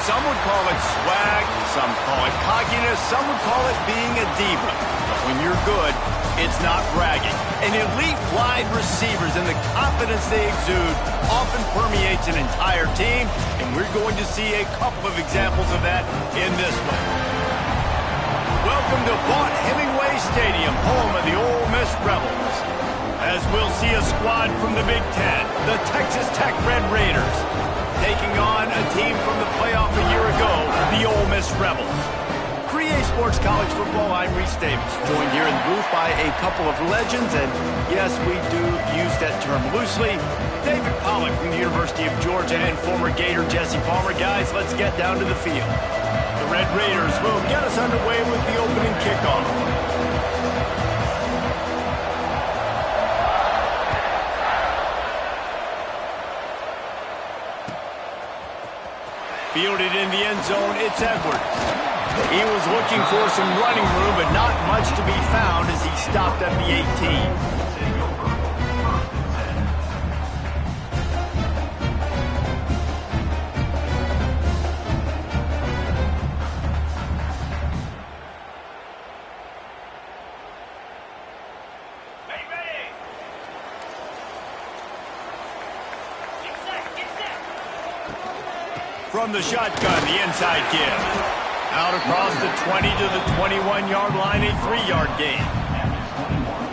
Some would call it swag, some call it cockiness, some would call it being a diva. But when you're good, it's not bragging. And elite wide receivers and the confidence they exude often permeates an entire team, and we're going to see a couple of examples of that in this one. Welcome to Vaught-Hemingway Stadium, home of the Ole Miss Rebels. As we'll see a squad from the Big Ten, the Texas Tech Red Raiders, taking on a team from the playoff a year ago, the Ole Miss Rebels. For EA Sports College Football, I'm Reese Davis, joined here in the booth by a couple of legends, and yes, we do use that term loosely. David Pollack from the University of Georgia and former Gator Jesse Palmer. Guys, let's get down to the field. The Red Raiders will get us underway with the opening kickoff. Fielded in the end zone, it's Edwards. He was looking for some running room, but not much to be found as he stopped at the 18. From the shotgun, the inside give. Out across the 20 to the 21-yard line, a 3-yard gain.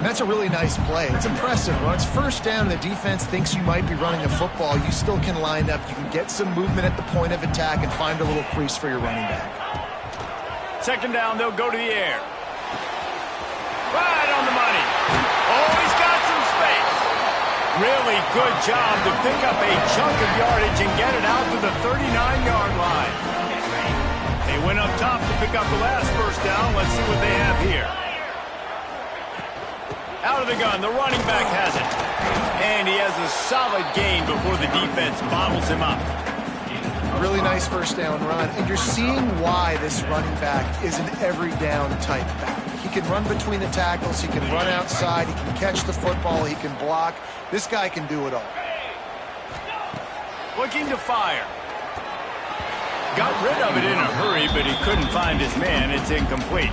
That's a really nice play. It's impressive. When it's first down and the defense thinks you might be running a football, you still can line up. You can get some movement at the point of attack and find a little crease for your running back. Second down, they'll go to the air. Right on the money. Oh, he's got some space. Really good job to pick up a chunk of yardage and get it out to the 39-yard line. They went up top to pick up the last first down. Let's see what they have here. Out of the gun, the running back has it. And he has a solid gain before the defense bottles him up. Really nice first down run. And you're seeing why this running back is an every down type back. He can run between the tackles. He can run outside. He can catch the football. He can block. This guy can do it all. Looking to fire. Got rid of it in a hurry, but he couldn't find his man. It's incomplete.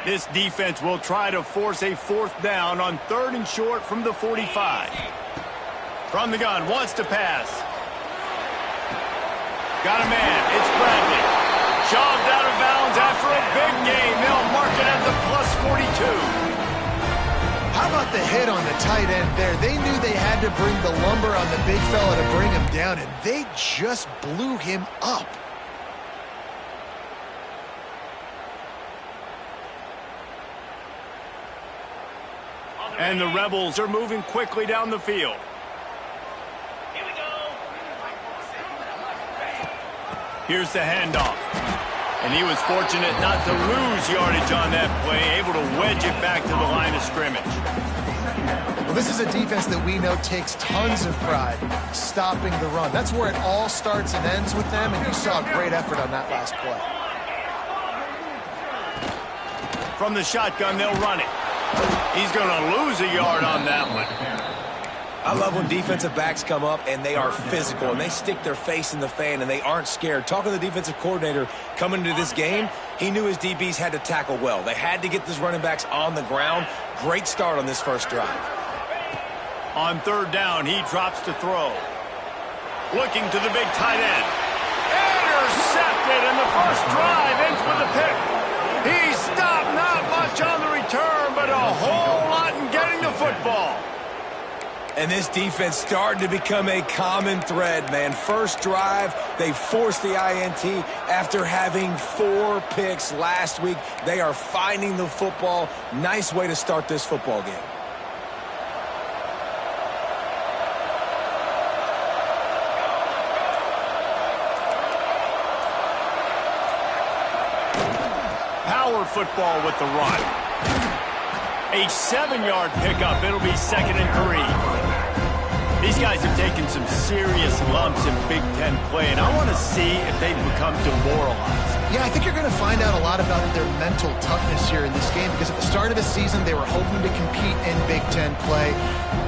This defense will try to force a fourth down on 3rd and short from the 45. From the gun, wants to pass. Got a man. It's Bradley. Shoved out of bounds after a big gain. They'll mark it at the plus 42. How about the hit on the tight end there? They knew they had to bring the lumber on the big fella to bring him down, and they just blew him up. And the Rebels are moving quickly down the field. Here we go. Here's the handoff. And he was fortunate not to lose yardage on that play, able to wedge it back to the line of scrimmage. Well, this is a defense that we know takes tons of pride stopping the run. That's where it all starts and ends with them, and you saw a great effort on that last play. From the shotgun, they'll run it. He's going to lose a yard on that one. I love when defensive backs come up and they are physical and they stick their face in the fan and they aren't scared. Talking to the defensive coordinator coming into this game, he knew his DBs had to tackle well. They had to get these running backs on the ground. Great start on this first drive. On 3rd down, he drops to throw. Looking to the big tight end. Intercepted, and the first drive ends with a pick. He stopped, not much on the return, but a whole lot in getting the football. And this defense started to become a common thread, man. First drive, they forced the INT after having 4 picks last week. They are finding the football. Nice way to start this football game. Power football with the run. A 7-yard pickup. It'll be 2nd and 3. These guys have taken some serious lumps in Big Ten play, and I want to see if they've become demoralized. Yeah, I think you're going to find out a lot about their mental toughness here in this game because at the start of the season, they were hoping to compete in Big Ten play.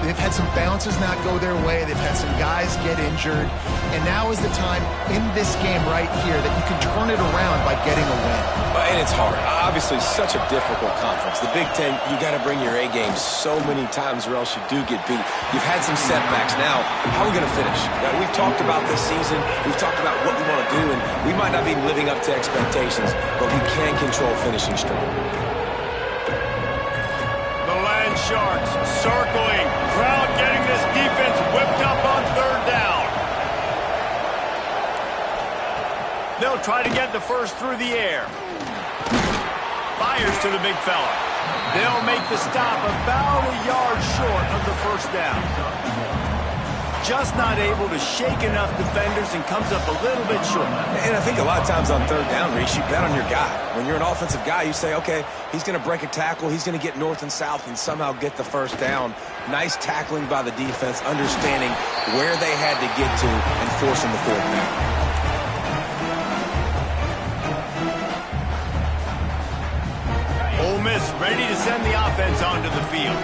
They've had some bounces not go their way. They've had some guys get injured. And now is the time in this game right here that you can turn it around by getting a win. And it's hard. Obviously, such a difficult conference. The Big Ten, you got to bring your A game so many times or else you do get beat. You've had some setbacks. Now, how are we going to finish? We've talked about this season. We've talked about what we want to do, and we might not be living up to expectations, but we can control finishing strong. The Land Sharks circling. Crowd getting this defense whipped up on third down. They'll try to get the first through the air. Fires to the big fella. They'll make the stop about a yard short of the first down. Just not able to shake enough defenders and comes up a little bit short. And I think a lot of times on third down, Reese, you bet on your guy. When you're an offensive guy, you say, okay, he's going to break a tackle, he's going to get north and south and somehow get the first down. Nice tackling by the defense, understanding where they had to get to and forcing the fourth down. Ole Miss ready to send the offense onto the field.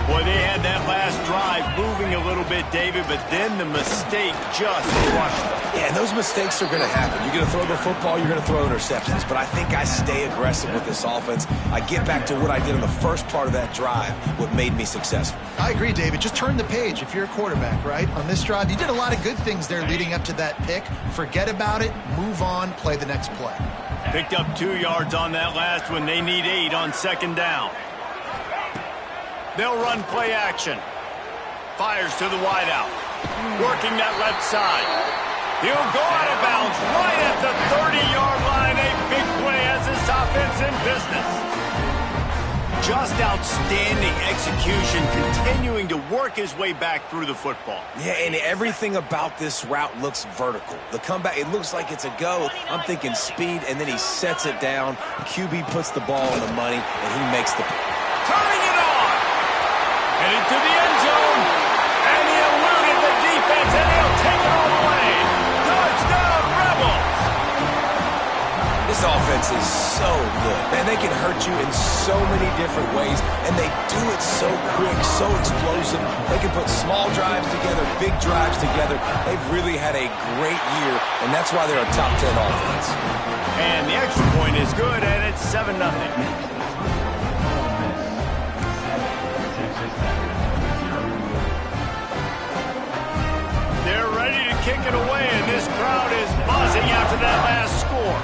Boy, they had that last drive moving a little bit, David, but then the mistake just crushed them. Yeah, and those mistakes are going to happen. You're going to throw the football, you're going to throw interceptions, but I think I stay aggressive with this offense. I get back to what I did in the first part of that drive, what made me successful. I agree, David. Just turn the page if you're a quarterback, right? On this drive, you did a lot of good things there leading up to that pick. Forget about it, move on, play the next play. Picked up 2 yards on that last one. They need 8 on second down. They'll run play action. Fires to the wideout. Working that left side. He'll go out of bounds right at the 30-yard line. A big play as this offense in business. Just outstanding execution, continuing to work his way back through the football. Yeah, and everything about this route looks vertical. The comeback, it looks like it's a go. I'm thinking speed, and then he sets it down. QB puts the ball on the money, and he makes the play. Turning it on. Headed to the end zone. And he eluded the defense, and he'll take it all away. Touchdown, Rebels. This offense is so good. Man, they can hurt you in so many different ways, and they do it so quick, so explosive. They can put small drives together, big drives together. They've really had a great year, and that's why they're a top 10 offense. And the extra point is good, and it's 7-0. They're ready to kick it away, and this crowd is buzzing after that last score.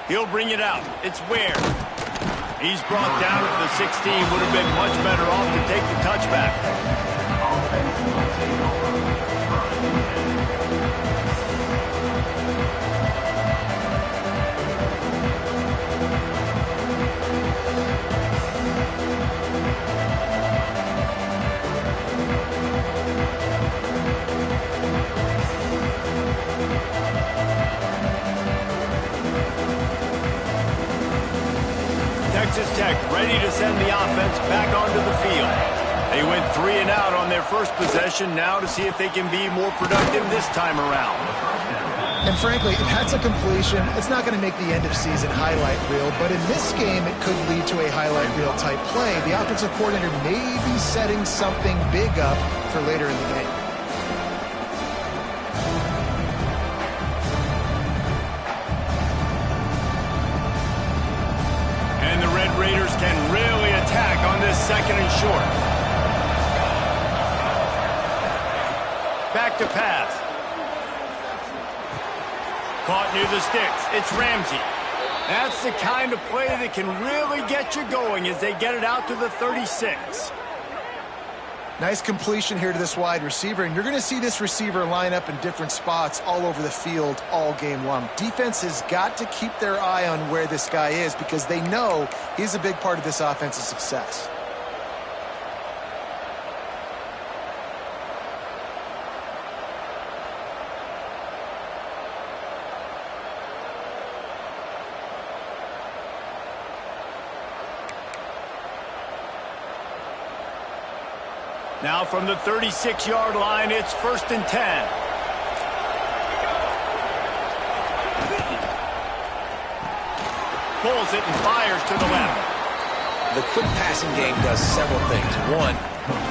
He'll bring it out. It's Ware. He's brought down at the 16. Would have been much better off to take the touchback. Texas Tech ready to send the offense back onto the field. They went 3 and out on their first possession, now to see if they can be more productive this time around. And frankly, if that's a completion, it's not going to make the end of season highlight reel, but in this game, it could lead to a highlight reel type play. The offensive coordinator may be setting something big up for later in the game. And the Red Raiders can really attack on this second and short. Back to pass. Caught near the sticks. It's Ramsey. That's the kind of play that can really get you going as they get it out to the 36. Nice completion here to this wide receiver, and you're going to see this receiver line up in different spots all over the field all game long. Defense has got to keep their eye on where this guy is because they know he's a big part of this offense's success. Now from the 36-yard line, it's 1st and 10. Pulls it and fires to the left. The quick passing game does several things. One,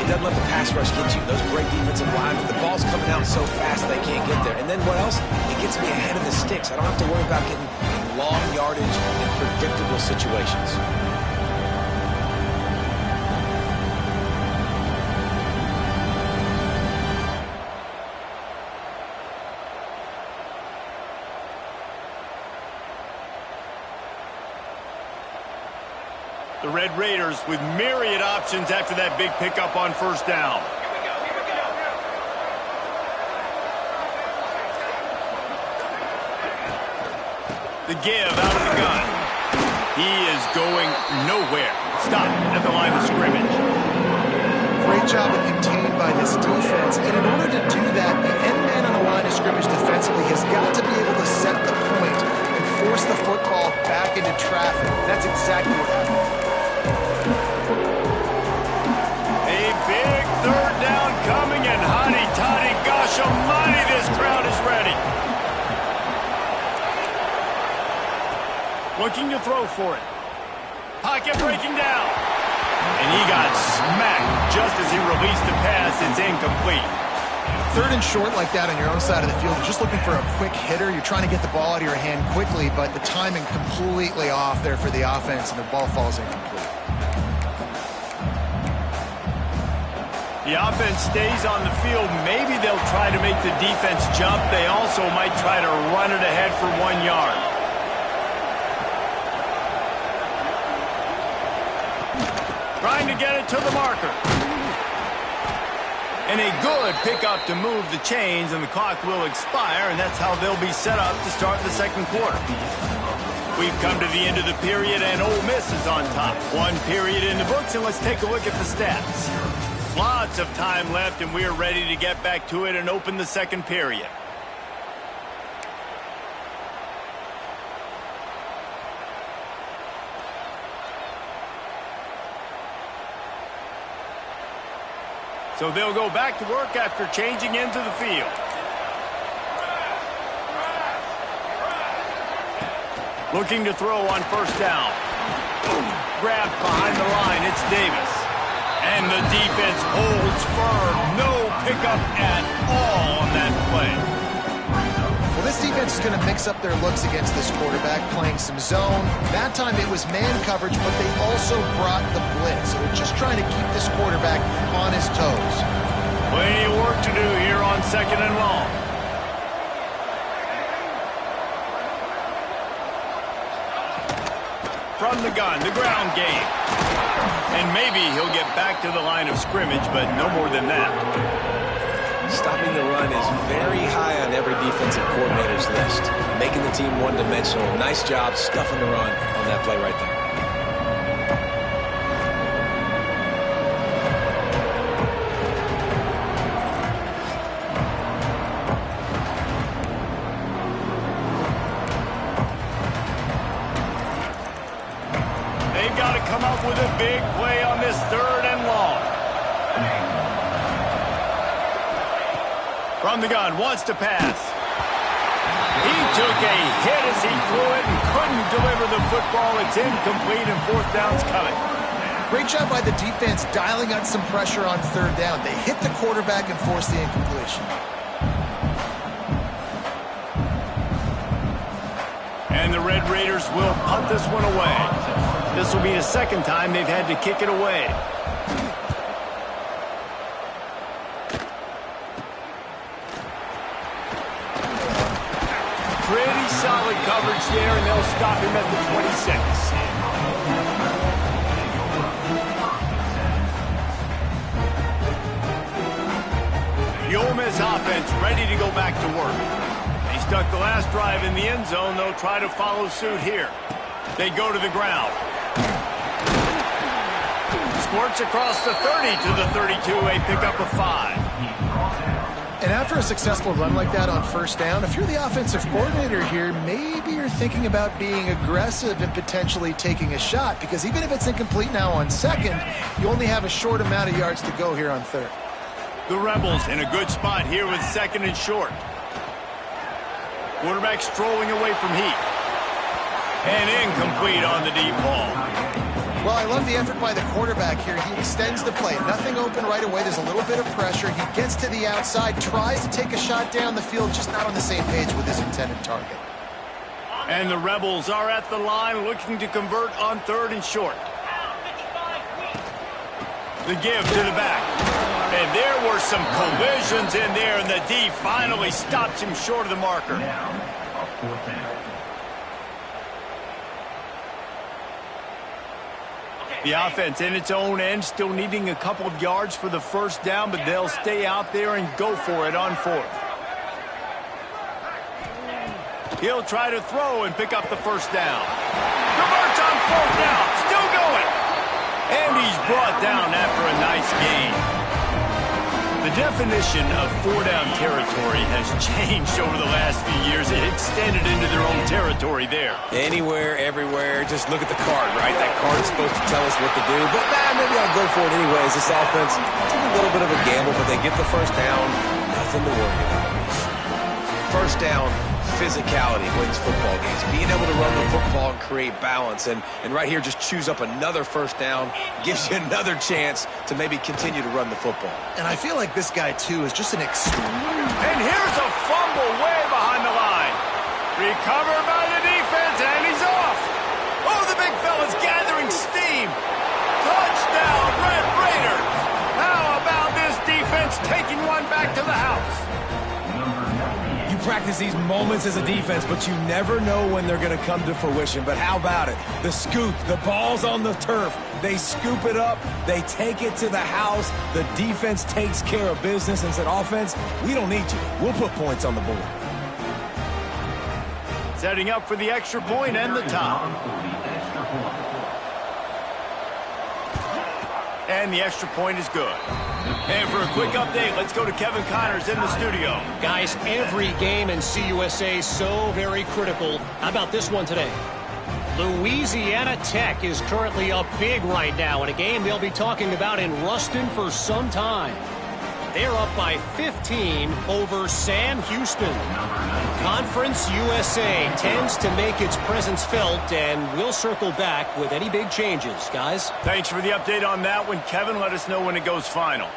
it doesn't let the pass rush get you. Those great defensive linemen, the ball's coming out so fast they can't get there. And then what else? It gets me ahead of the sticks. I don't have to worry about getting long yardage in predictable situations. The Red Raiders with myriad options after that big pickup on 1st down. The give out of the gun. He is going nowhere. Stop at the line of scrimmage. Great job of contained by this defense. And in order to do that, the end man on the line of scrimmage defensively has got to be able to set the point and force the football back into traffic. That's exactly what happened. A big 3rd down coming, and honey toddy, gosh almighty, this crowd is ready. Looking to throw for it. Pocket breaking down. And he got smacked just as he released the pass. It's incomplete. 3rd and short like that on your own side of the field, you're just looking for a quick hitter. You're trying to get the ball out of your hand quickly, but the timing completely off there for the offense, and the ball falls incomplete. The offense stays on the field. Maybe they'll try to make the defense jump. They also might try to run it ahead for 1 yard. Trying to get it to the marker. And a good pickup to move the chains, and the clock will expire, and that's how they'll be set up to start the 2nd quarter. We've come to the end of the period, and Ole Miss is on top. 1 period in the books, and let's take a look at the stats. Lots of time left, and we are ready to get back to it and open the 2nd period. So they'll go back to work after changing into the field. Looking to throw on 1st down. Grabbed behind the line, it's Davis. And the defense holds firm. No pickup at all on that play. Well, this defense is going to mix up their looks against this quarterback, playing some zone. That time it was man coverage, but they also brought the blitz. So they're just trying to keep this quarterback on his toes. Plenty of work to do here on 2nd and long. From the gun, the ground game. And maybe he'll get back to the line of scrimmage, but no more than that. Stopping the run is very high on every defensive coordinator's list. Making the team one-dimensional. Nice job stuffing the run on that play right there. They've got to come up with a big play on this 3rd and long. From the gun, wants to pass. He took a hit as he threw it and couldn't deliver the football. It's incomplete, and 4th down's coming. Great job by the defense dialing out some pressure on 3rd down. They hit the quarterback and forced the incompletion. And the Red Raiders will punt this one away. This will be the 2nd time they've had to kick it away. Pretty solid coverage there, and they'll stop him at the 26. The Ole Miss offense ready to go back to work. They stuck the last drive in the end zone. They'll try to follow suit here. They go to the ground. Squirts across the 30 to the 32, a pickup of 5. And after a successful run like that on 1st down, if you're the offensive coordinator here, maybe you're thinking about being aggressive and potentially taking a shot, because even if it's incomplete now on 2nd, you only have a short amount of yards to go here on 3rd. The Rebels in a good spot here with 2nd and short. Quarterback strolling away from heat. And incomplete on the deep ball. Well, I love the effort by the quarterback here. He extends the play. Nothing open right away. There's a little bit of pressure. He gets to the outside, tries to take a shot down the field, just not on the same page with his intended target. And the Rebels are at the line looking to convert on 3rd and short. The give to the back. And there were some collisions in there, and the D finally stops him short of the marker. The offense in its own end, still needing a couple of yards for the first down, but they'll stay out there and go for it on 4th. He'll try to throw and pick up the first down. Converts on 4th down, still going. And he's brought down after a nice gain. The definition of 4-down territory has changed over the last few years. It extended into their own territory there. Anywhere, everywhere, just look at the card, right? That card is supposed to tell us what to do, but maybe I'll go for it anyways. This offense took a little bit of a gamble, but they get the first down. Nothing to worry about. First down, physicality wins football games. Being able to run the football and create balance. And right here, just choose up another first down, gives you another chance to maybe continue to run the football. And I feel like this guy, too, is just an extreme. And here's a fumble way behind the line. Recovered by the defense, and he's off. Oh, the big fella's gathering steam. Touchdown, Red Raiders. How about this defense taking one back to the house? You practice these moments as a defense, but you never know when they're going to come to fruition. But how about it? The scoop, the ball's on the turf. They scoop it up. They take it to the house. The defense takes care of business and said, offense, we don't need you. We'll put points on the board. Setting up for the extra point and the top. And the extra point is good. And for a quick update, let's go to Kevin Connors in the studio. Guys, every game in CUSA is so very critical. How about this one today? Louisiana Tech is currently up big right now in a game they'll be talking about in Ruston for some time. They're up by 15 over Sam Houston. Conference USA tends to make its presence felt, and we'll circle back with any big changes, guys. Thanks for the update on that one, Kevin. Let us know when it goes final.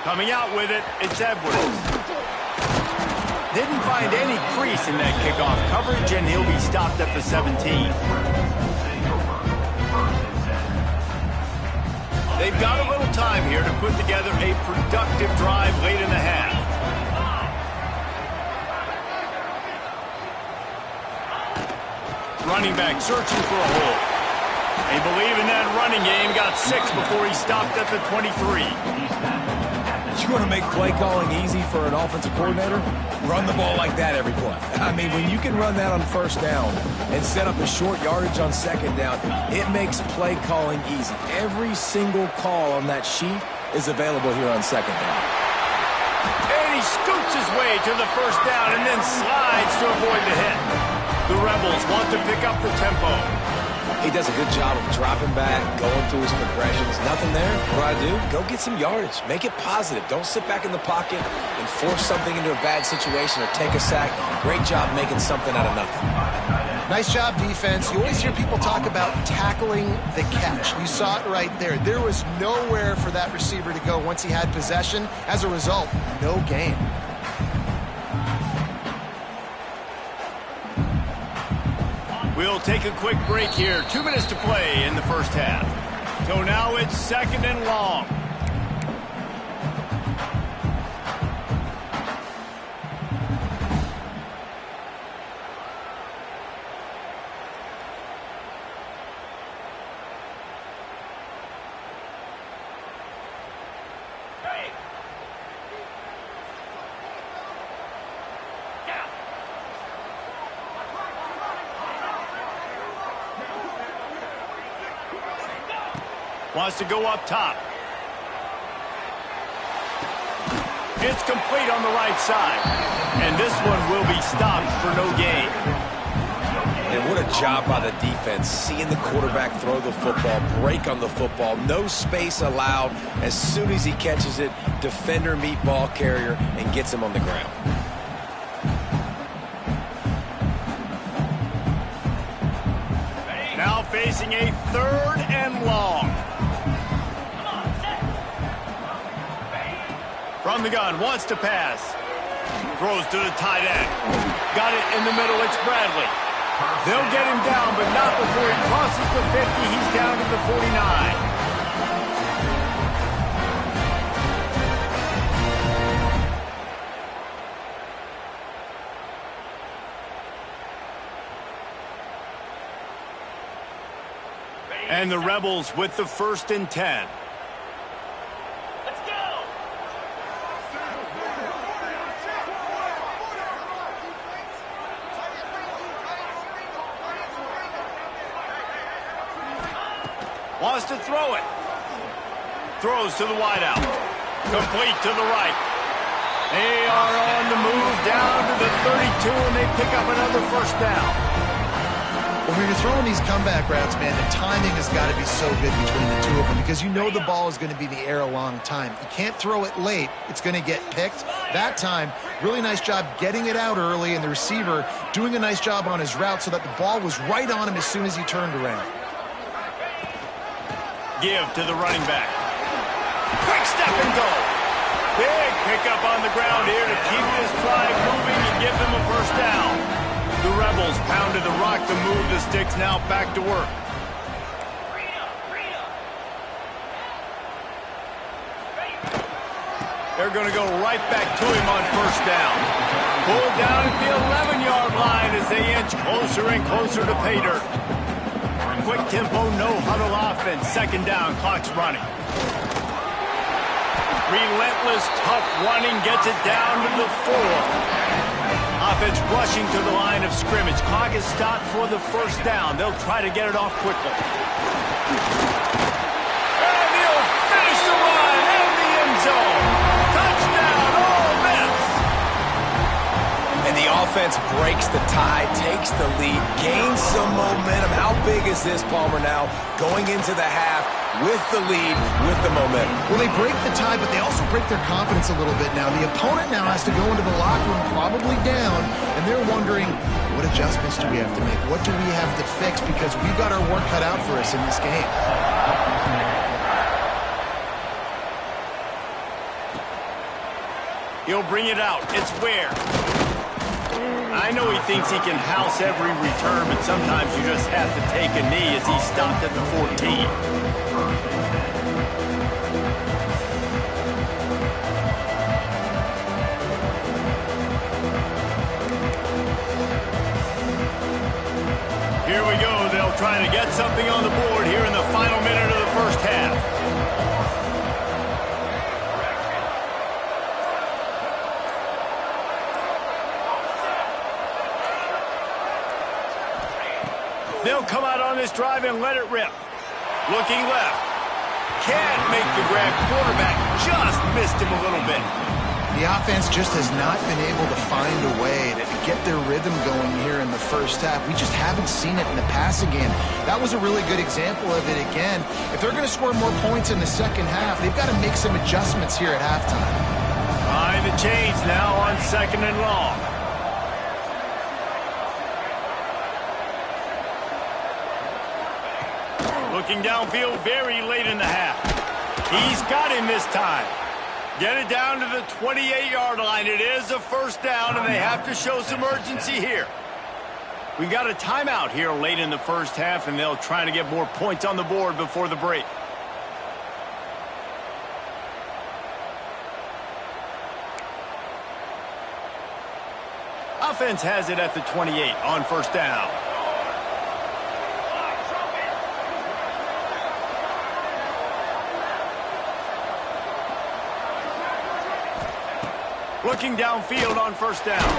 Coming out with it, it's Edwards. Didn't find any crease in that kickoff coverage, and he'll be stopped at the 17. They've got a little time here to put together a productive drive late in the half. Running back searching for a hole. They believe in that running game. Got 6 before he stopped at the 23. You want to make play calling easy for an offensive coordinator? Run the ball like that every play. I mean, when you can run that on first down and set up a short yardage on second down, it makes play calling easy. Every single call on that sheet is available here on second down. And he scoots his way to the first down and then slides to avoid the hit. The Rebels want to pick up the tempo. He does a good job of dropping back, going through his progressions. Nothing there. What do? Go get some yardage. Make it positive. Don't sit back in the pocket and force something into a bad situation or take a sack. Great job making something out of nothing. Nice job, defense. You always hear people talk about tackling the catch. You saw it right there. There was nowhere for that receiver to go once he had possession. As a result, no gain. We'll take a quick break here. 2 minutes to play in the first half. So now it's 2nd and long. Wants to go up top. It's complete on the right side. And this one will be stopped for no gain. And what a job by the defense, seeing the quarterback throw the football, break on the football, no space allowed. As soon as he catches it, defender meet ball carrier and gets him on the ground. Now facing a 3rd and long. From the gun, wants to pass. Throws to the tight end. Got it in the middle, it's Bradley. They'll get him down, but not before he crosses the 50. He's down to the 49. And the Rebels with the 1st and 10. Let's go. Wants to throw it. Throws to the wideout. Complete to the right. They are on the move down to the 32, and they pick up another 1st down. Well, when you're throwing these comeback routes, man, the timing has got to be so good between the two of them because you know the ball is going to be in the air a long time. You can't throw it late. It's going to get picked. That time, really nice job getting it out early, and the receiver doing a nice job on his route so that the ball was right on him as soon as he turned around. Give to the running back. Quick step and go. Big pickup on the ground here to keep this drive moving and give them a 1st down. The Rebels pounded the rock to move the sticks, now back to work. They're going to go right back to him on 1st down. Pulled down at the 11-yard line as they inch closer and closer to pay dirt. Quick tempo, no huddle offense. 2nd down, clock's running. Relentless, tough running gets it down to the 4. Offense rushing to the line of scrimmage. Clock is stopped for the 1st down. They'll try to get it off quickly. And he'll finish the run in the end zone. Touchdown, Ole Miss. And the offense breaks the tie, takes the lead, gains some momentum. How big is this, Palmer, now going into the half with the lead, with the momentum? Well, they break the tie, but they also break their confidence a little bit now. The opponent now has to go into the locker room probably down, and they're wondering, what adjustments do we have to make? What do we have to fix? Because we've got our work cut out for us in this game. He'll bring it out. It's Ware. I know he thinks he can house every return, but sometimes you just have to take a knee as he stopped at the 14. Here we go. They'll try to get something on the board here in the final minute of the 1st half. They'll come out on this drive and let it rip. Looking left. Can't make the grab. Quarterback just missed him a little bit. The offense just has not been able to find a way to get their rhythm going here in the 1st half. We just haven't seen it in the passing game. That was a really good example of it again. If they're going to score more points in the 2nd half, they've got to make some adjustments here at halftime. Behind the chains now on 2nd and long. Looking downfield very late in the half. He's got him this time. Get it down to the 28-yard line. It is a 1st down, and they have to show some urgency here. We got a timeout here late in the 1st half, and they'll try to get more points on the board before the break. Offense has it at the 28 on 1st down. Looking downfield on 1st down.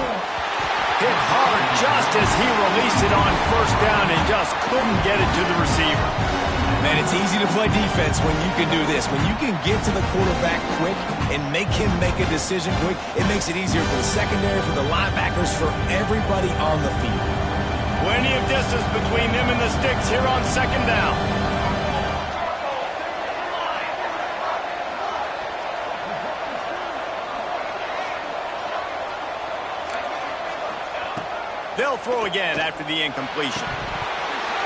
Hit hard just as he released it on 1st down and just couldn't get it to the receiver. Man, it's easy to play defense when you can do this. When you can get to the quarterback quick and make him make a decision quick, it makes it easier for the secondary, for the linebackers, for everybody on the field. Plenty of distance between them and the sticks here on second down. They'll throw again after the incompletion.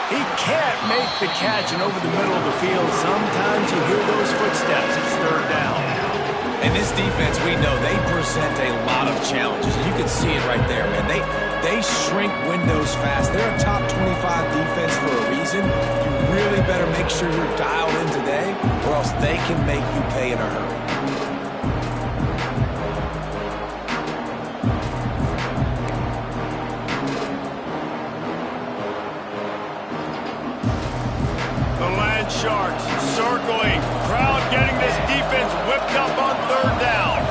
He can't make the catch, and over the middle of the field, sometimes you hear those footsteps. It's third down. And this defense, we know, they present a lot of challenges. And you can see it right there, man. They shrink windows fast. They're a top 25 defense for a reason. You really better make sure you're dialed in today, or else they can make you pay in a hurry. Sharks circling. Crowd getting this defense whipped up on third down.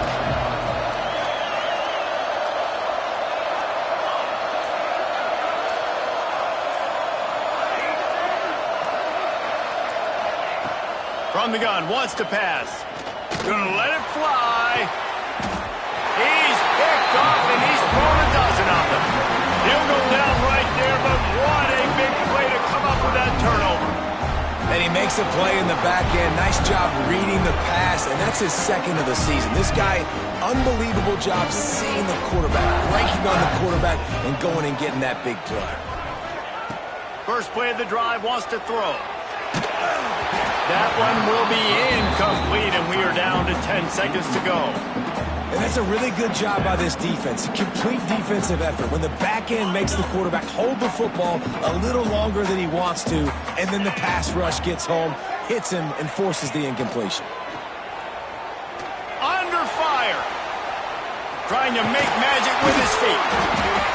From the gun, wants to pass. Gonna let it fly. He's picked off, and he's thrown a dozen of them. He'll go down right there, but what a big play to come up with that turnover. And he makes a play in the back end. Nice job reading the pass, and that's his second of the season. This guy, unbelievable job seeing the quarterback, breaking on the quarterback, and going and getting that big play. First play of the drive, wants to throw. That one will be incomplete, and we are down to 10 seconds to go. And that's a really good job by this defense. A complete defensive effort. When the back end makes the quarterback hold the football a little longer than he wants to, and then the pass rush gets home, hits him, and forces the incompletion. Under fire. Trying to make magic with his feet.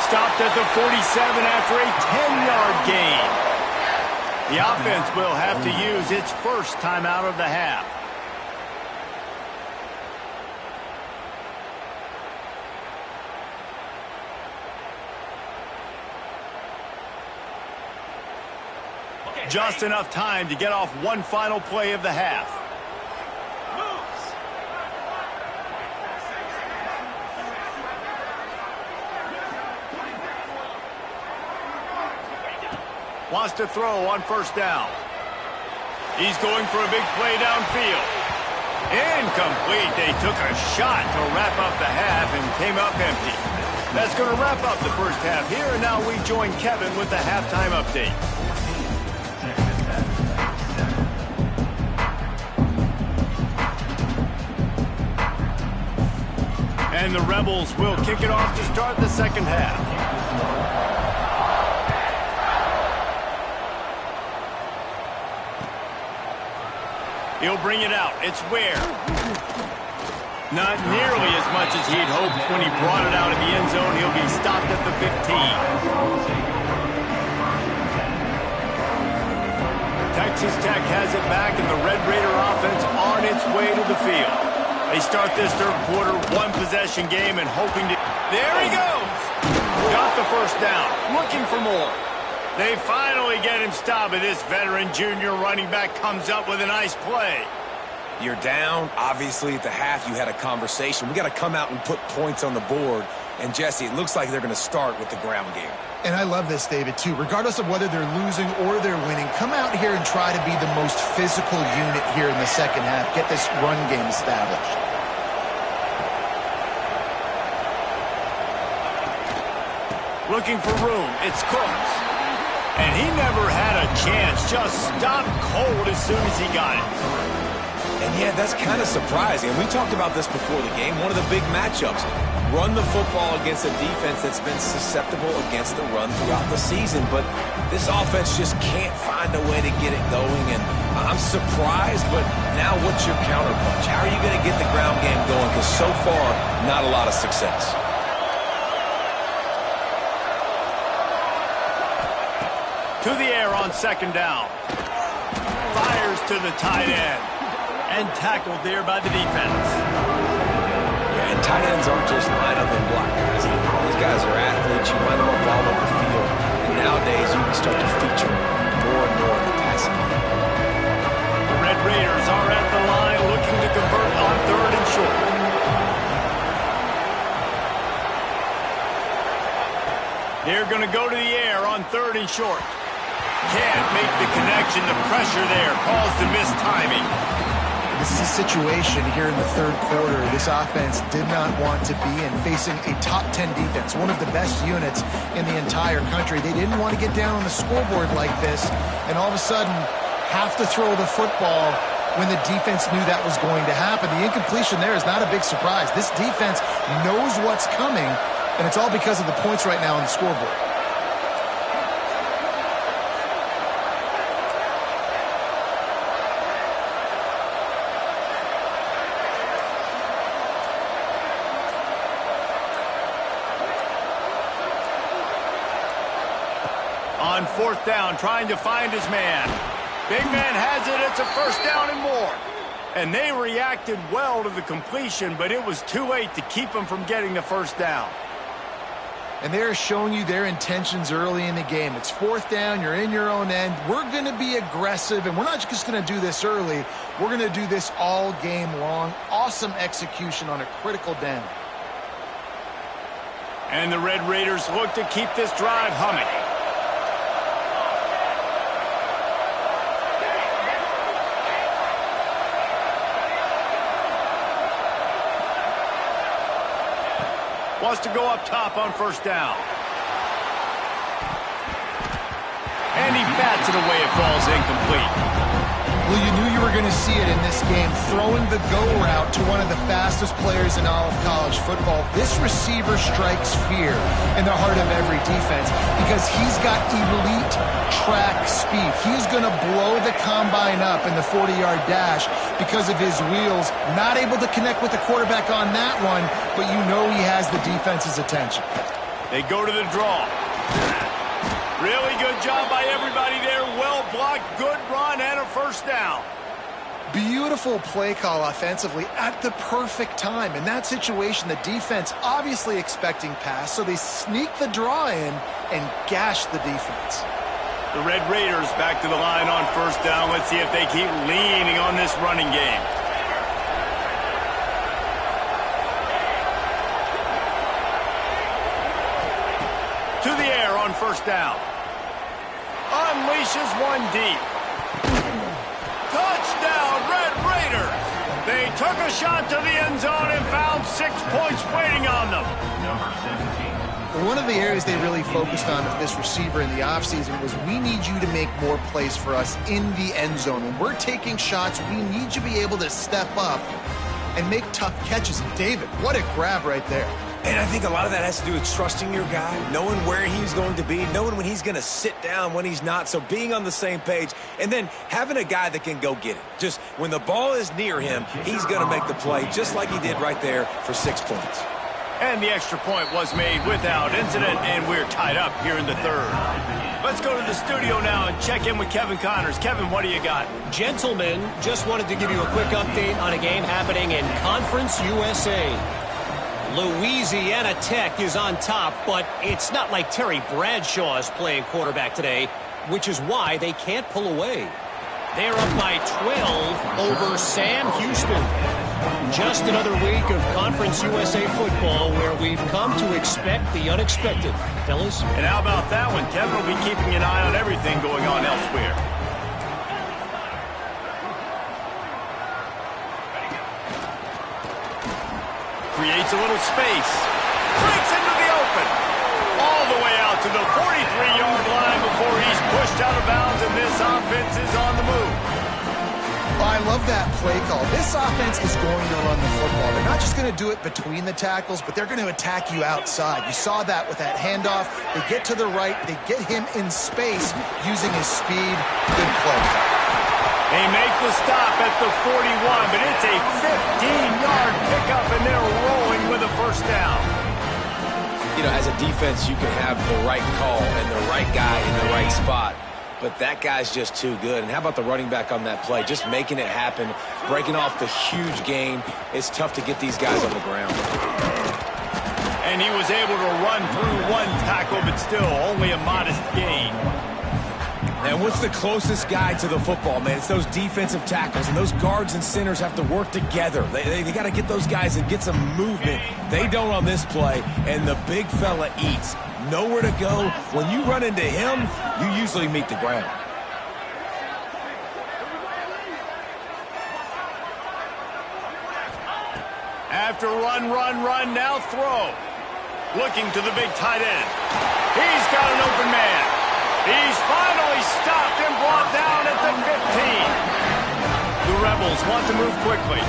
Stopped at the 47 after a 10-yard gain. The offense will have to use its first timeout of the half. Just enough time to get off one final play of the half. Wants to throw on first down. He's going for a big play downfield. Incomplete. They took a shot to wrap up the half and came up empty. That's going to wrap up the first half here, and now we join Kevin with the halftime update. And the Rebels will kick it off to start the second half. He'll bring it out. It's Ware. Not nearly as much as he'd hoped when he brought it out of the end zone. He'll be stopped at the 15. Texas Tech has it back, and the Red Raider offense on its way to the field. They start this third quarter, one-possession game, and hoping to... There he goes! Got the first down, looking for more. They finally get him stopped, and this veteran junior running back comes up with a nice play. You're down. Obviously, at the half, you had a conversation. We got to come out and put points on the board. And, Jesse, it looks like they're going to start with the ground game. And I love this, David, too. Regardless of whether they're losing or they're winning, come out here and try to be the most physical unit here in the second half. Get this run game established. Looking for room. It's Cooks. And he never had a chance. Just stopped cold as soon as he got it. And, yeah, that's kind of surprising. And we talked about this before the game. One of the big matchups. Run the football against a defense that's been susceptible against the run throughout the season. But this offense just can't find a way to get it going. And I'm surprised, but now what's your counterpunch? How are you going to get the ground game going? Because so far, not a lot of success. To the air on second down. Fires to the tight end. And tackled there by the defense. Yeah, and tight ends aren't just line up and block guys. These guys are athletes. You line them up all over the field. And nowadays, you can start to feature more and more in the passing game. The Red Raiders are at the line looking to convert on third and short. They're going to go to the air on third in short. Can't make the connection. The pressure there caused the missed timing. This is a situation here in the third quarter this offense did not want to be in, facing a top 10 defense, one of the best units in the entire country. They didn't want to get down on the scoreboard like this and all of a sudden have to throw the football when the defense knew that was going to happen. The incompletion there is not a big surprise. This defense knows what's coming, and it's all because of the points right now on the scoreboard. On fourth down, trying to find his man. Big man has it. It's a first down and more. And they reacted well to the completion, but it was too late to keep them from getting the first down. And they're showing you their intentions early in the game. It's fourth down. You're in your own end. We're going to be aggressive, and we're not just going to do this early. We're going to do this all game long. Awesome execution on a critical down. And the Red Raiders look to keep this drive humming. Wants to go up top on first down. And he bats it away. It falls incomplete. Well, you knew you were going to see it in this game, throwing the go route to one of the fastest players in all of college football. This receiver strikes fear in the heart of every defense because he's got elite track speed. He's going to blow the combine up in the 40-yard dash because of his wheels. Not able to connect with the quarterback on that one, but you know he has the defense's attention. They go to the draw. Really good job by everybody there. Well blocked, good run, and a first down. Beautiful play call offensively at the perfect time. In that situation, the defense obviously expecting pass, so they sneak the draw in and gash the defense. The Red Raiders back to the line on first down. Let's see if they keep leaning on this running game. To the air on first down. Unleashes one deep. Touchdown, Red Raiders! They took a shot to the end zone and found 6 points waiting on them. One of the areas they really focused on with this receiver in the offseason was we need you to make more plays for us in the end zone. When we're taking shots, we need you to be able to step up and make tough catches. David, what a grab right there. And I think a lot of that has to do with trusting your guy, knowing where he's going to be, knowing when he's going to sit down, when he's not, so being on the same page, and then having a guy that can go get it. Just when the ball is near him, he's going to make the play just like he did right there for 6 points. And the extra point was made without incident, and we're tied up here in the third. Let's go to the studio now and check in with Kevin Connors. Kevin, what do you got? Gentlemen, just wanted to give you a quick update on a game happening in Conference USA. Louisiana Tech is on top, but it's not like Terry Bradshaw is playing quarterback today, which is why they can't pull away. They're up by 12 over Sam Houston. Just another week of Conference USA football where we've come to expect the unexpected. Fellas? And how about that one? Kevin will be keeping an eye on everything going on elsewhere. Creates a little space. Breaks into the open. All the way out to the 43-yard line before he's pushed out of bounds, and this offense is on the move. I love that play call. This offense is going to run the football. They're not just going to do it between the tackles, but they're going to attack you outside. You saw that with that handoff. They get to the right. They get him in space using his speed. Good play. They make the stop at the 41, but it's a 15-yard pickup, and they're rolling with a first down. You know, as a defense, you can have the right call and the right guy in the right spot, but that guy's just too good. And how about the running back on that play? Just making it happen, breaking off the huge gain. It's tough to get these guys on the ground. And he was able to run through one tackle, but still only a modest gain. And what's the closest guy to the football, man? It's those defensive tackles, and those guards and centers have to work together. They got to get those guys and get some movement. They don't on this play, and the big fella eats. nowhere to go. When you run into him, you usually meet the ground. After run, now throw. Looking to the big tight end. He's got an open man. He's finally stopped and brought down at the 15. The Rebels want to move quickly.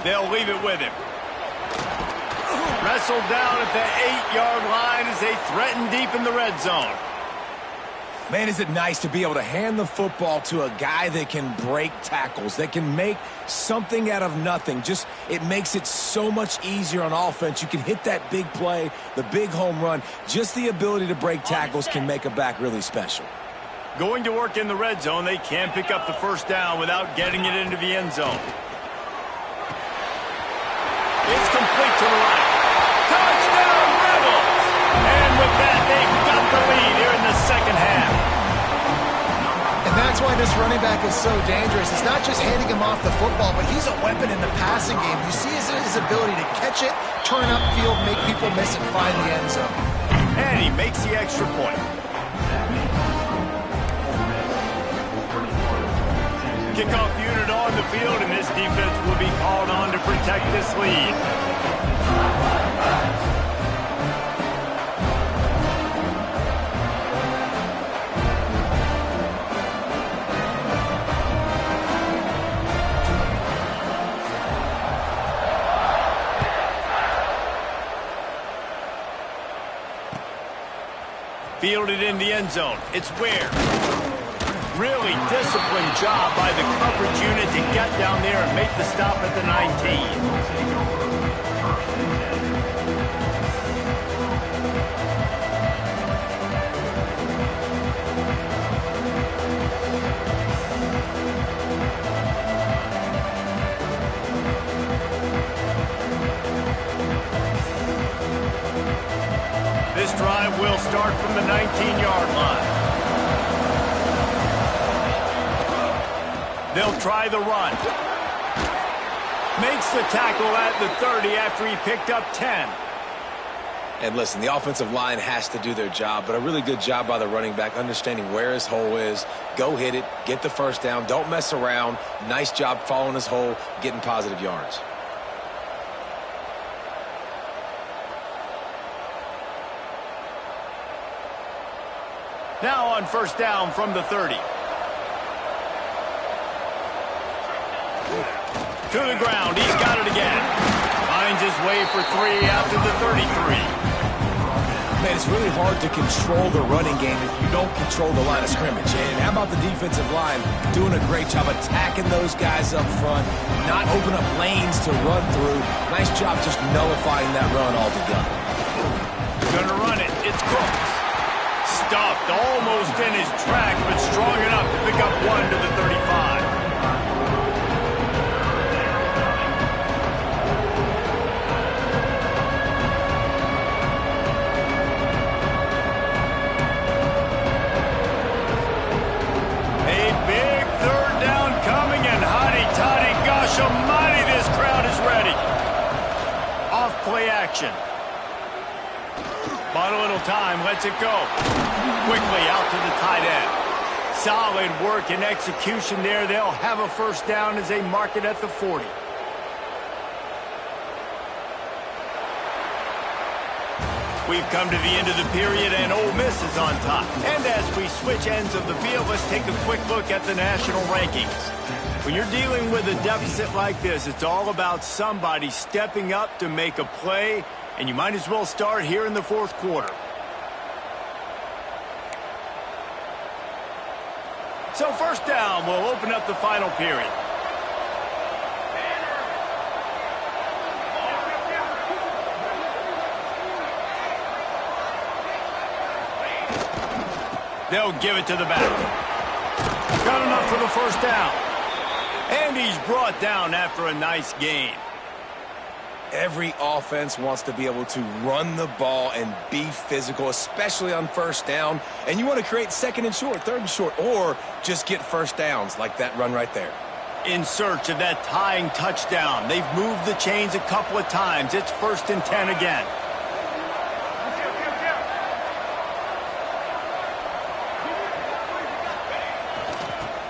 They'll leave it with him. Wrestled down at the 8-yard line as they threaten deep in the red zone. Man, is it nice to be able to hand the football to a guy that can break tackles, that can make something out of nothing. Just, it makes it so much easier on offense. You can hit that big play, the big home run. Just the ability to break tackles can make a back really special. Going to work in the red zone, they can't pick up the first down without getting it into the end zone. It's complete to the right. Touchdown, Rebels! And with that, they've got the lead here in the second half. And that's why this running back is so dangerous. It's not just handing him off the football, but he's a weapon in the passing game. You see his ability to catch it, turn upfield, make people miss, and find the end zone. And he makes the extra point. Kickoff unit on the field, and this defense will be called on to protect this lead. Fielded in the end zone. It's Ware. Really disciplined job by the coverage unit to get down there and make the stop at the 19. This drive will start from the 19-yard line. They'll try the run. Makes the tackle at the 30 after he picked up 10. And listen, the offensive line has to do their job, but a really good job by the running back understanding where his hole is. Go hit it, get the first down, don't mess around. Nice job following his hole, getting positive yards. Now on first down from the 30. To the ground, he's got it again. Finds his way for 3 after the 33. Man, it's really hard to control the running game if you don't control the line of scrimmage. And how about the defensive line doing a great job attacking those guys up front, not open up lanes to run through. Nice job just nullifying that run altogether. Gonna run it. It's Cook. Stuffed almost in his track, but strong enough to pick up 1 to the 35. A big third down coming, and hotty-toddy, gosh almighty, this crowd is ready. Off play action. Bought a little time, lets it go. Quickly out to the tight end. Solid work and execution there. They'll have a first down as they mark it at the 40. We've come to the end of the period, and Ole Miss is on top. And as we switch ends of the field, let's take a quick look at the national rankings. When you're dealing with a deficit like this, it's all about somebody stepping up to make a play, and you might as well start here in the fourth quarter. So first down will open up the final period. They'll give it to the back. Got enough for the first down. And he's brought down after a nice gain. Every offense wants to be able to run the ball and be physical, especially on first down. And you want to create second and short, third and short, or just get first downs like that run right there. In search of that tying touchdown. They've moved the chains a couple of times. It's 1st and 10 again.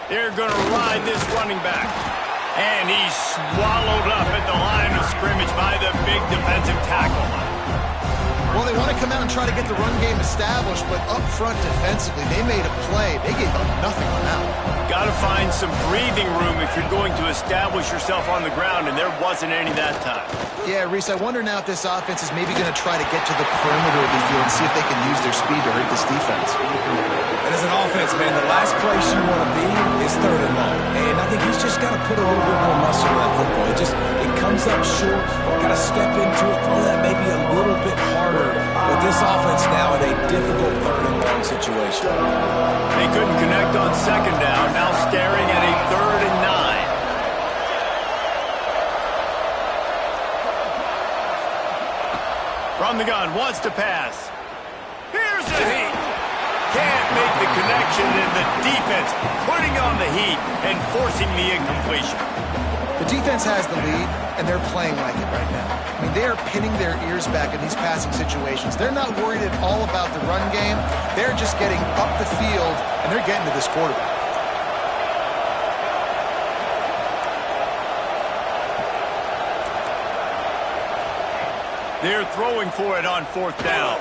They're going to ride this running back. And he's swallowed up at the line of scrimmage by the big defensive tackle. Well, they want to come out and try to get the run game established, but up front defensively, they made a play. They gave up nothing on that one. Got to find some breathing room if you're going to establish yourself on the ground, and there wasn't any that time. Yeah, Reese, I wonder now if this offense is maybe going to try to get to the perimeter of the field and see if they can use their speed to hurt this defense. And as an offense, man, the last place you want to be is 3rd and long. And I think he's just got to put a little bit more muscle in that football. It comes up short, got to step into it, throw that maybe a little bit harder. With this offense now in a difficult 3rd and long situation. They couldn't connect on 2nd down, now staring at a 3rd and 9. From the gun, wants to pass. Here's the heat. Can't make the connection, and the defense putting on the heat and forcing the incompletion. The defense has the lead, and they're playing like it right now. I mean, they are pinning their ears back in these passing situations. They're not worried at all about the run game. They're just getting up the field, and they're getting to this quarterback. They're throwing for it on 4th down.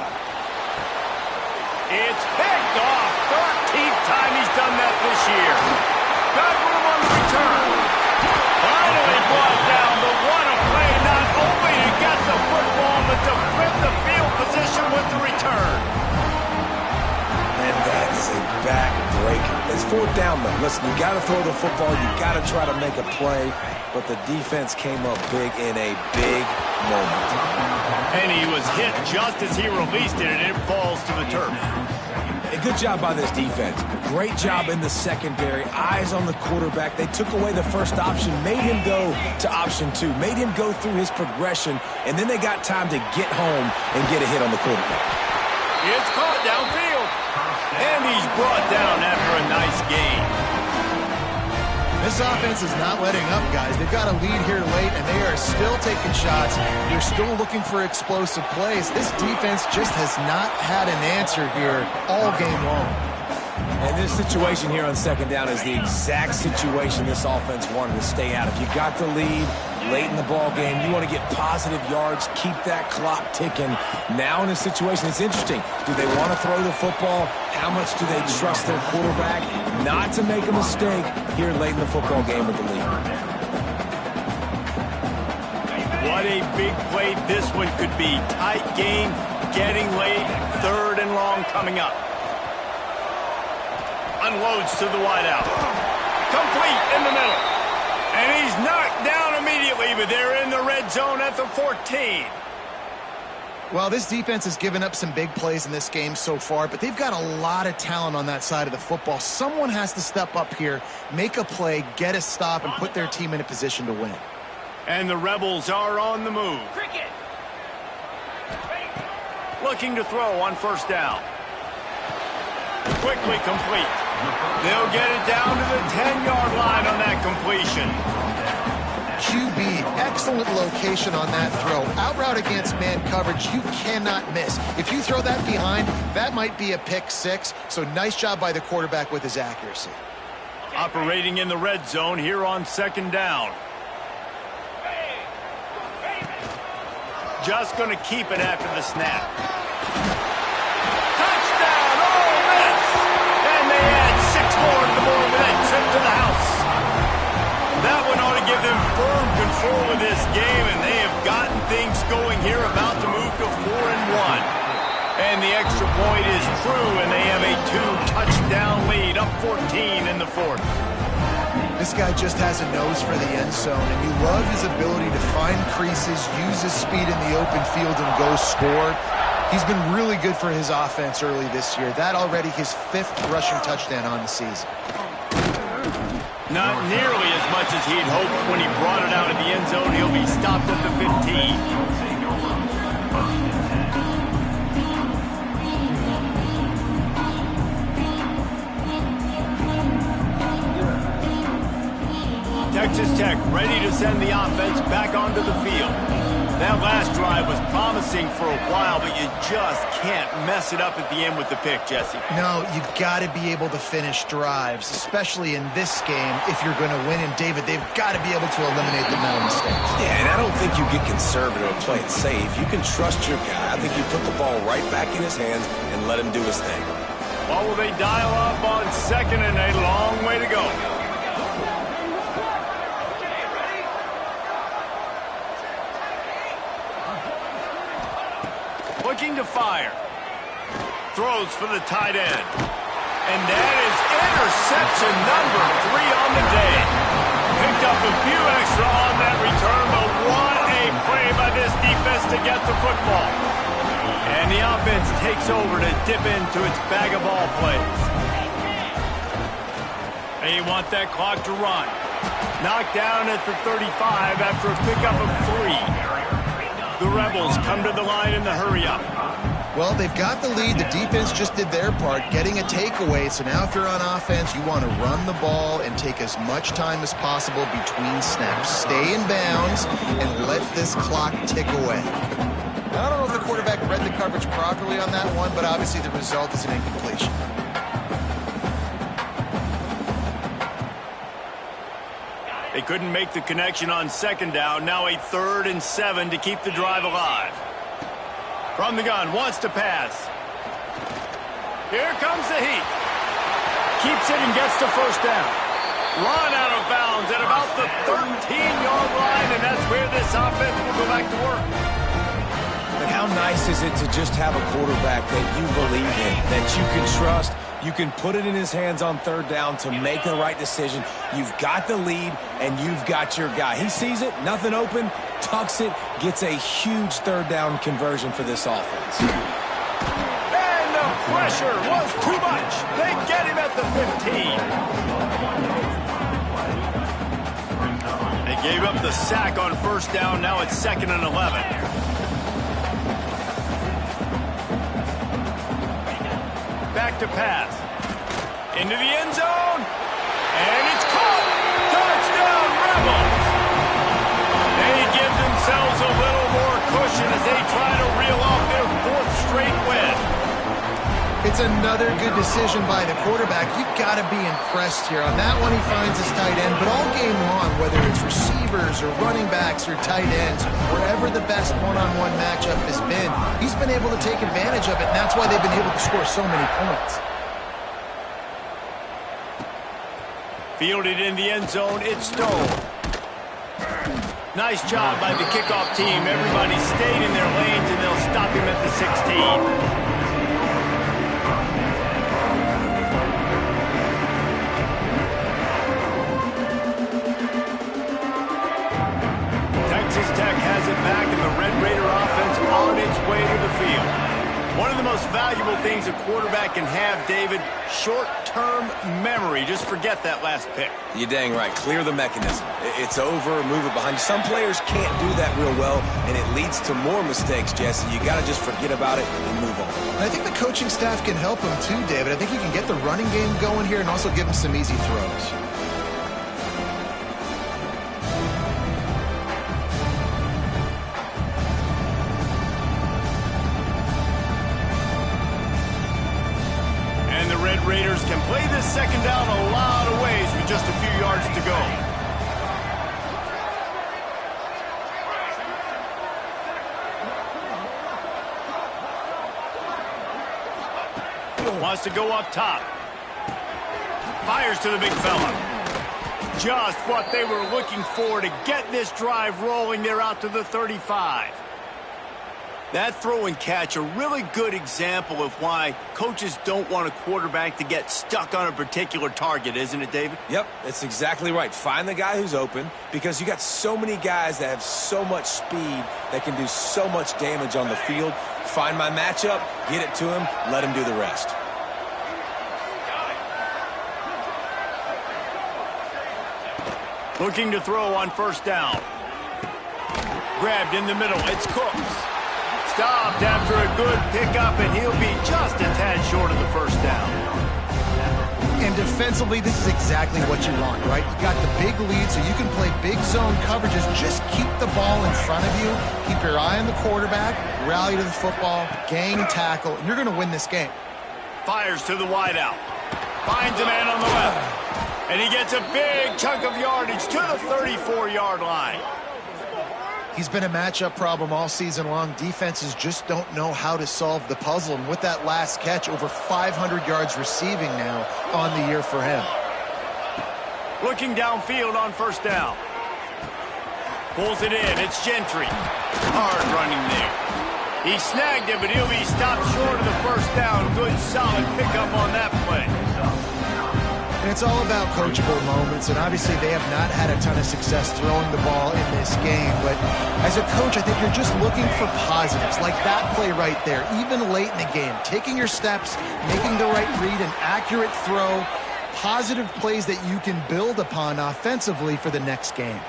It's picked off. 13th time he's done that this year. Got room on the return. Finally brought down, but what a play, not only to get the football, but to flip the field position with the return. And that is a backbreaker. It's 4th down, though. Listen, you got to throw the football. You got to try to make a play. But the defense came up big in a big moment. And he was hit just as he released it, and it falls to the turf. A good job by this defense. Great job in the secondary. Eyes on the quarterback. They took away the first option, made him go to option 2, made him go through his progression, and then they got time to get home and get a hit on the quarterback. It's caught downfield. And he's brought down after a nice game. This offense is not letting up, guys. They've got a lead here late, and they are still taking shots. They're still looking for explosive plays. This defense just has not had an answer here all game long. And this situation here on 2nd down is the exact situation this offense wanted to stay out of. You got the lead late in the ball game. You want to get positive yards, keep that clock ticking. Now in this situation, it's interesting. Do they want to throw the football? How much do they trust their quarterback not to make a mistake here late in the football game with the lead? What a big play this one could be. Tight game, getting late, 3rd and long coming up. Unloads to the wideout. Complete in the middle. And he's knocked down immediately, but they're in the red zone at the 14. Well, this defense has given up some big plays in this game so far, but they've got a lot of talent on that side of the football. Someone has to step up here, make a play, get a stop, and put their team in a position to win. And the Rebels are on the move. Looking to throw on 1st down. Quickly complete. They'll get it down to the 10-yard line on that completion. QB, excellent location on that throw. Out route against man coverage, you cannot miss. If you throw that behind, that might be a pick 6. So nice job by the quarterback with his accuracy. Operating in the red zone here on 2nd down. Just going to keep it after the snap. Touchdown! Ole Miss! And they add 6 more to the board with that trip to the house. That one ought to give them firm control of this game, and they have gotten things going here, about to move to 4-1. And the extra point is true, and they have a 2-touchdown lead, up 14 in the 4th. This guy just has a nose for the end zone, and you love his ability to find creases, use his speed in the open field, and go score. He's been really good for his offense early this year. That already his 5th rushing touchdown on the season. Not nearly as much as he'd hoped when he brought it out of the end zone. He'll be stopped at the 15. Texas Tech ready to send the offense back onto the field. That last drive was promising for a while, but you just can't mess it up at the end with the pick, Jesse. No, you've got to be able to finish drives, especially in this game if you're going to win. And, David, they've got to be able to eliminate the mental mistakes. Yeah, and I don't think you get conservative and play it safe. You can trust your guy. I think you put the ball right back in his hands and let him do his thing. What will they dial up on second and a long way to go? Looking to fire. Throws for the tight end. And that is interception number 3 on the day. Picked up a few extra on that return, but what a play by this defense to get the football. And the offense takes over to dip into its bag of ball plays. They want that clock to run. Knocked down at the 35 after a pickup of 3. The Rebels come to the line in the hurry-up. Well, they've got the lead. The defense just did their part, getting a takeaway. So now if you're on offense, you want to run the ball and take as much time as possible between snaps. Stay in bounds and let this clock tick away. Now, I don't know if the quarterback read the coverage properly on that one, but obviously the result is an incompletion. They couldn't make the connection on second down. Now a 3rd and 7 to keep the drive alive. From the gun, wants to pass. Here comes the heat. Keeps it and gets the first down. Run out of bounds at about the 13-yard line, and that's where this offense will go back to work. But how nice is it to just have a quarterback that you believe in, that you can trust? You can put it in his hands on 3rd down to make the right decision. You've got the lead, and you've got your guy. He sees it, nothing open, tucks it, gets a huge 3rd down conversion for this offense. And the pressure was too much. They get him at the 15. They gave up the sack on first down. Now it's 2nd and 11. Back to pass. Into the end zone. And it's caught. Touchdown, Rebels. They give themselves a little more cushion as they try to reel off their 4th straight win. It's another good decision by the quarterback. You've got to be impressed here. On that one, he finds his tight end. But all game long, whether it's receivers or running backs or tight ends, wherever the best one-on-one matchup has been, he's been able to take advantage of it, and that's why they've been able to score so many points. Fielded in the end zone, it's Stone. Nice job by the kickoff team. Everybody stayed in their lanes, and they'll stop him at the 16. Texas Tech has it back, and the Red Raider offense on its way to the field. One of the most valuable things a quarterback can have, David, short-term memory. Just forget that last pick. You're dang right. Clear the mechanism. It's over, move it behind you. Some players can't do that real well, and it leads to more mistakes, Jesse. You got to just forget about it and move on. And I think the coaching staff can help him too, David. I think you can get the running game going here and also give him some easy throws. Raiders can play this second down a lot of ways with just a few yards to go. Wants to go up top. Fires to the big fella. Just what they were looking for to get this drive rolling. They're out to the 35. That throw and catch, a really good example of why coaches don't want a quarterback to get stuck on a particular target, isn't it, David? Yep, that's exactly right. Find the guy who's open, because you got so many guys that have so much speed that can do so much damage on the field. Find my matchup, get it to him, let him do the rest. Looking to throw on first down. Grabbed in the middle. It's Cooks. Stopped after a good pickup, and he'll be just a tad short of the first down. And defensively, this is exactly what you want, right? You got the big lead, so you can play big zone coverages. Just keep the ball in front of you. Keep your eye on the quarterback. Rally to the football. Gang tackle. And you're going to win this game. Fires to the wideout. Finds a man on the left. And he gets a big chunk of yardage to the 34-yard line. He's been a matchup problem all season long. Defenses just don't know how to solve the puzzle. And with that last catch, over 500 yards receiving now on the year for him. Looking downfield on first down. Pulls it in. It's Gentry. Hard running there. He snagged it, but he'll be stopped short of the first down. Good, solid pickup on that play. And it's all about coachable moments, and obviously they have not had a ton of success throwing the ball in this game. But as a coach, I think you're just looking for positives, like that play right there, even late in the game. Taking your steps, making the right read, an accurate throw, positive plays that you can build upon offensively for the next game.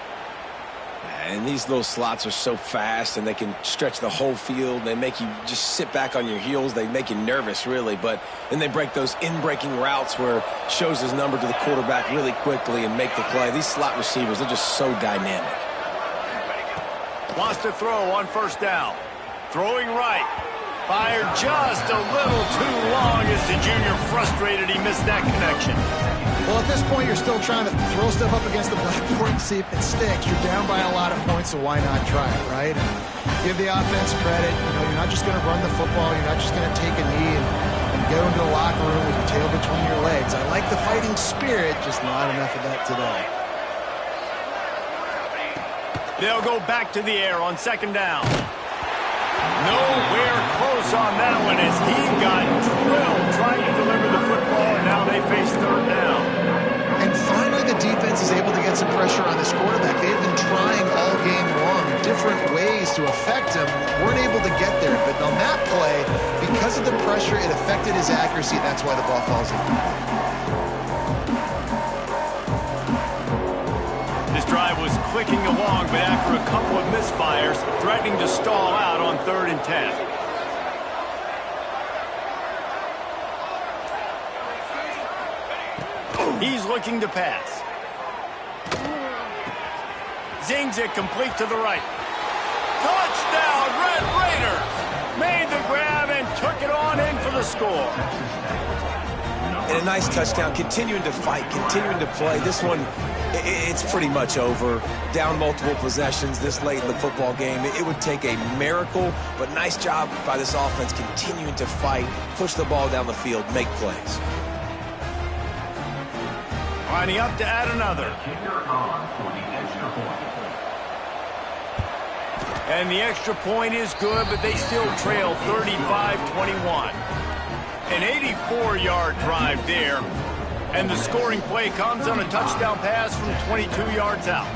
And these little slots are so fast, and they can stretch the whole field. They make you just sit back on your heels. They make you nervous, really. But then they break those in-breaking routes where it shows his number to the quarterback really quickly and make the play. These slot receivers, they're just so dynamic. Wants to throw on first down. Throwing right. Fired just a little too long as the junior frustrated he missed that connection. Well, at this point, you're still trying to throw stuff up against the blackboard and see if it sticks. You're down by a lot of points, so why not try it, right? And give the offense credit. You know, you're not just going to run the football. You're not just going to take a knee and go into the locker room with your tail between your legs. I like the fighting spirit, just not enough of that today. They'll go back to the air on second down. Nowhere close on that one as he got drilled trying to deliver the football, and now they face third down. And finally, the defense is able to get some pressure on this quarterback. They've been trying all game long different ways to affect him. Weren't able to get there, but on that play, because of the pressure, it affected his accuracy. That's why the ball falls in. This drive was clicking along, but after a couple of misfires, threatening to stall out on 3rd and 10. He's looking to pass. Zings it complete to the right. Touchdown, Red Raiders! Made the grab and took it on in for the score. And a nice touchdown, continuing to fight, continuing to play. This one, it's pretty much over. Down multiple possessions this late in the football game. It would take a miracle, but nice job by this offense continuing to fight, push the ball down the field, make plays. Lining up to add another. And the extra point is good, but they still trail 35-21. An 84-yard drive there. And the scoring play comes on a touchdown pass from 22 yards out.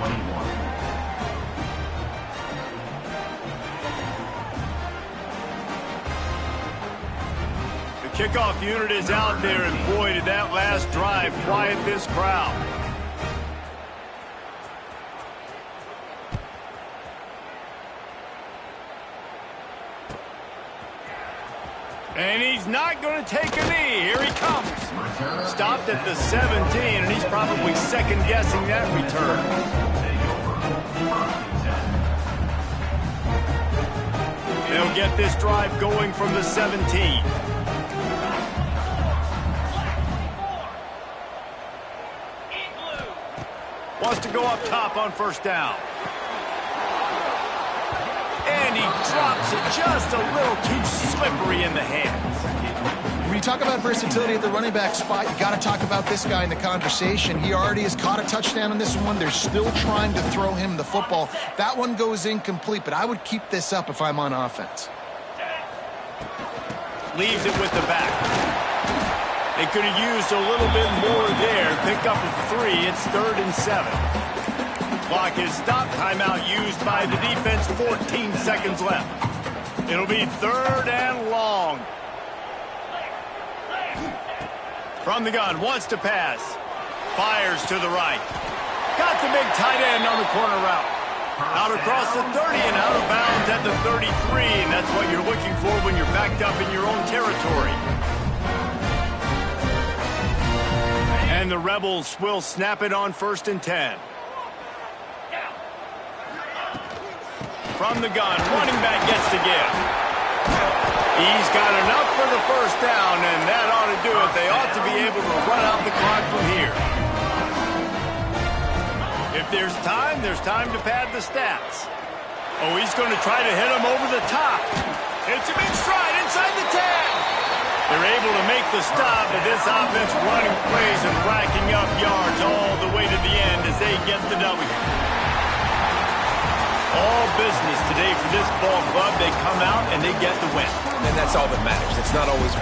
The kickoff unit is out there, and boy, did that last drive quiet this crowd. And he's not going to take a knee. Here he comes. Stopped at the 17, and he's probably second-guessing that return. They'll get this drive going from the 17. Wants to go up top on first down. And he drops it just a little too slippery in the hands. When you talk about versatility at the running back spot, you got to talk about this guy in the conversation. He already has caught a touchdown on this one. They're still trying to throw him the football. That one goes incomplete, but I would keep this up if I'm on offense. Leaves it with the back. They could have used a little bit more there. Pick up a 3. It's 3rd and 7. Clock is stopped. Timeout used by the defense. 14 seconds left. It'll be 3rd and long. From the gun, wants to pass. Fires to the right. Got the big tight end on the corner route. Out across the 30 and out of bounds at the 33, and that's what you're looking for when you're backed up in your own territory. And the Rebels will snap it on 1st and 10. From the gun, running back gets to give. He's got enough for the first down, and that ought to do it. They ought to be able to run out the clock from here. If there's time to pad the stats. Oh, he's going to try to hit him over the top. It's a big stride inside the 10. They're able to make the stop, but this offense running plays and racking up yards all the way to the end as they get the W. All business today for this ball club. They come out and they get the win. And that's all that matters. It's not always